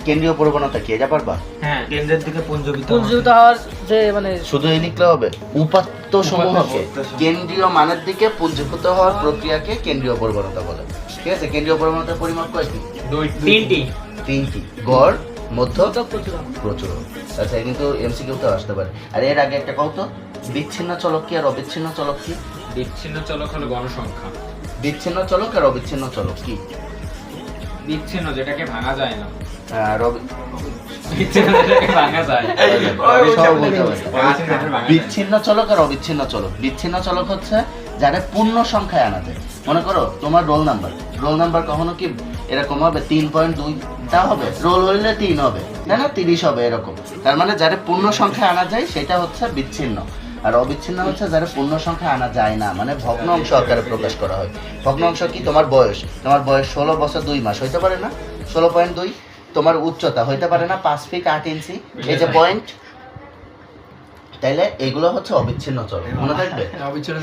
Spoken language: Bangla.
কেন্দ্রীয় প্রবণতা কি এটা পারবা? হ্যাঁ, কেন্দ্রের দিকে পুঞ্জীভূত হওয়ার যে মানে শুধু এই লিখলে হবে? উপাত্ত সমূহকে কেন্দ্রীয় মানের দিকে পুঞ্জীভূত হওয়ার প্রক্রিয়াকে কেন্দ্রীয় প্রবণতা বলে। ঠিক আছে, কেন্দ্রীয় প্রবণতার পরিমাপ কয়টি? তিনটি। গড়, মধ্য, প্রচুর। আচ্ছা, কিন্তু এমসিকিউ তো আসতে পারে। আর এর আগে একটা কও তো, বিচ্ছিন্ন চলক কি আর অবিচ্ছিন্ন চলক কি? বিচ্ছিন্ন চলক হলো গণসংখ্যা। বিচ্ছিন্ন চলক আর অবিচ্ছিন্ন চলক কি? বিচ্ছিন্ন যেটাকে ভাঙা যায় না। আর বিচ্ছিন্ন যেটাকে ভাঙা যায়। সব বলতে পারি। বিচ্ছিন্ন চলক আর অবিচ্ছিন্ন চলক। বিচ্ছিন্ন চলক হচ্ছে যারা পূর্ণ সংখ্যায় আনা যায়। মনে করো তোমার রোল নাম্বার কখনো কি এরকম হবে 3.2 তা হবে, রোল হইলে 3 হবে, তাই না? 30 হবে, এরকম। তার মানে যারা পূর্ণ সংখ্যায় আনা যায় সেটা হচ্ছে বিচ্ছিন্ন। আর অবিচ্ছিন্ন হচ্ছে যারা পূর্ণ সংখ্যা আনা যায় না, মানে ভগ্ন অংশ আকারে প্রকাশ করা হয়। ভগ্ন অংশ কি? তোমার বয়স 16 বছর 2 মাস হইতে পারে না? 16.2। তোমার উচ্চতা হইতে পারে না 5 ফিট 8 ইঞ্চি, এই যে পয়েন্ট। তাইলে এগুলো হচ্ছে অবিচ্ছিন্ন চলক, মনে থাকবে? অবিচ্ছিন্ন